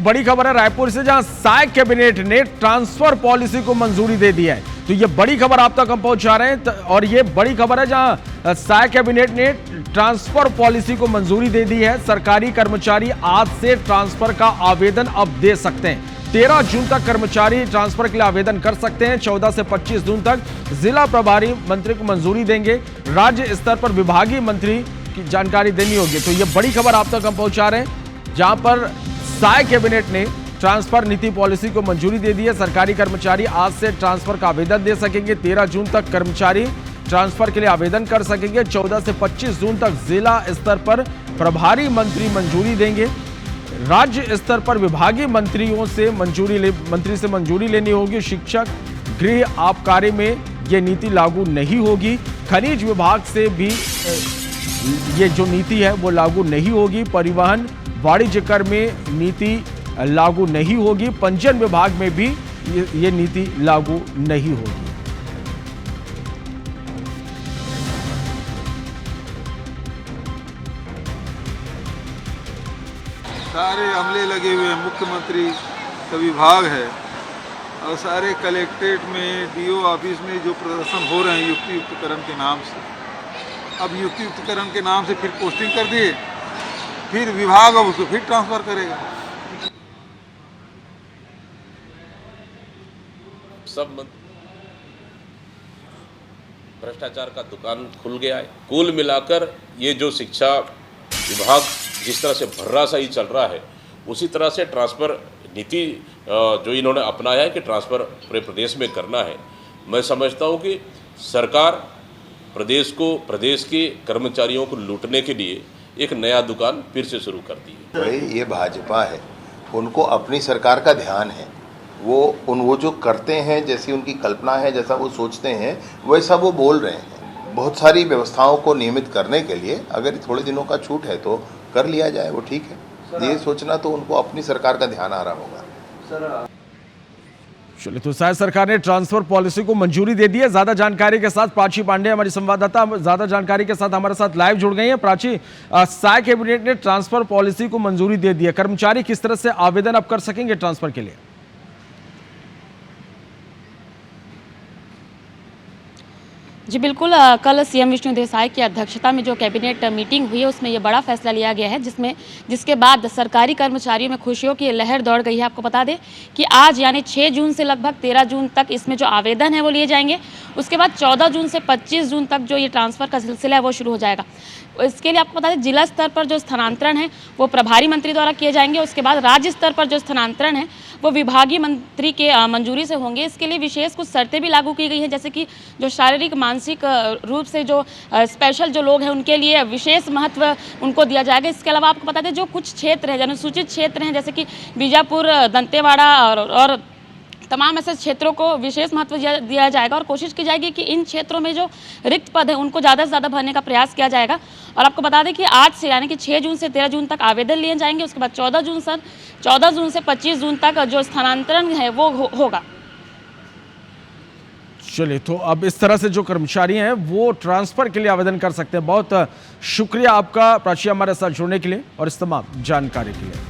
एक बड़ी खबर है रायपुर से, जहां साय कैबिनेट ने ट्रांसफर पॉलिसी को मंजूरी दे दी है। तो ये बड़ी खबर आप तक हम पहुंचा रहे हैं और ये बड़ी खबर है जहां साय कैबिनेट ने ट्रांसफर पॉलिसी को मंजूरी दे दी है। सरकारी कर्मचारी आज से ट्रांसफर का आवेदन अब दे सकते हैं। 13 जून तक कर्मचारी ट्रांसफर के लिए आवेदन कर सकते हैं। 14 से 25 जून तक जिला प्रभारी मंत्री को मंजूरी देंगे। राज्य स्तर पर विभागीय मंत्री की जानकारी देनी होगी। तो ये बड़ी खबर आप तक हम पहुंचा रहे हैं, जहां पर साय कैबिनेट ने ट्रांसफर नीति पॉलिसी को मंजूरी दे दी है। सरकारी कर्मचारी आज से ट्रांसफर का आवेदन दे सकेंगे। 13 जून तक कर्मचारी ट्रांसफर के लिए आवेदन कर सकेंगे। 14 से 25 जून तक जिला स्तर पर प्रभारी मंत्री मंजूरी देंगे। राज्य स्तर पर विभागीय मंत्री से मंजूरी लेनी होगी। शिक्षक, गृह, आबकारी में ये नीति लागू नहीं होगी। खनिज विभाग से भी ये जो नीति है वो लागू नहीं होगी। परिवहन, वाणिज्य कर में नीति लागू नहीं होगी। पंजीयन विभाग में भी ये नीति लागू नहीं होगी। सारे अमले लगे हुए हैं, मुख्यमंत्री का विभाग है और सारे कलेक्ट्रेट में, डीओ ऑफिस में जो प्रदर्शन हो रहे हैं युक्तियुक्तकरण के नाम से, अब युक्तियुक्तकरण के नाम से फिर पोस्टिंग कर दिए, फिर विभाग अब उसको फिर ट्रांसफर करेगा। सब भ्रष्टाचार का दुकान खुल गया है। कुल मिलाकर ये जो शिक्षा विभाग जिस तरह से भर्रा सा ही चल रहा है, उसी तरह से ट्रांसफ़र नीति जो इन्होंने अपनाया है कि ट्रांसफ़र पूरे प्रदेश में करना है। मैं समझता हूँ कि सरकार प्रदेश के कर्मचारियों को लूटने के लिए एक नया दुकान फिर से शुरू कर दी है। भाई ये भाजपा है, उनको अपनी सरकार का ध्यान है। वो जो करते हैं, जैसी उनकी कल्पना है, जैसा वो सोचते हैं, वैसा वो बोल रहे हैं। बहुत सारी व्यवस्थाओं को नियमित करने के लिए अगर थोड़े दिनों का छूट है तो कर लिया जाए, वो ठीक है। ये सोचना तो उनको अपनी सरकार का ध्यान आ रहा होगा। चलिए, तो साय सरकार ने ट्रांसफर पॉलिसी को मंजूरी दे दी है। ज्यादा जानकारी के साथ प्राची पांडे हमारी संवाददाता ज्यादा जानकारी के साथ हमारे साथ लाइव जुड़ गई हैं। प्राची, साय कैबिनेट ने ट्रांसफर पॉलिसी को मंजूरी दे दी है। कर्मचारी किस तरह से आवेदन अब कर सकेंगे ट्रांसफर के लिए? जी बिल्कुल, कल सीएम विष्णु देसाई की अध्यक्षता में जो कैबिनेट मीटिंग हुई है उसमें ये बड़ा फैसला लिया गया है, जिसके बाद सरकारी कर्मचारियों में खुशियों की लहर दौड़ गई है। आपको बता दें कि आज यानी 6 जून से लगभग 13 जून तक इसमें जो आवेदन है वो लिए जाएंगे। उसके बाद 14 जून से 25 जून तक जो ये ट्रांसफ़र का सिलसिला है वो शुरू हो जाएगा। इसके लिए आपको बता दें जिला स्तर पर जो स्थानांतरण है वो प्रभारी मंत्री द्वारा किए जाएंगे। उसके बाद राज्य स्तर पर जो स्थानांतरण है वो विभागीय मंत्री के मंजूरी से होंगे। इसके लिए विशेष कुछ शर्तें भी लागू की गई हैं, जैसे कि जो शारीरिक मानसिक रूप से जो स्पेशल जो लोग हैं उनके लिए विशेष महत्व उनको दिया जाएगा। इसके अलावा आपको बता दें जो कुछ क्षेत्र हैं, अनुसूचित क्षेत्र हैं, जैसे कि बीजापुर, दंतेवाड़ा और तमाम ऐसे क्षेत्रों को विशेष महत्व दिया जाएगा और कोशिश की जाएगी कि इन क्षेत्रों में जो रिक्त पद हैं उनको ज़्यादा से ज़्यादा भरने का प्रयास किया जाएगा। और आपको बता दें कि आज से यानी कि 6 जून से 13 जून तक आवेदन लिए जाएंगे। उसके बाद 14 जून से 25 जून तक जो स्थानांतरण है वो होगा। चलिए, तो अब इस तरह से जो कर्मचारी हैं वो ट्रांसफर के लिए आवेदन कर सकते हैं। बहुत शुक्रिया आपका प्राची हमारे साथ जुड़ने के लिए और इस तमाम जानकारी के लिए।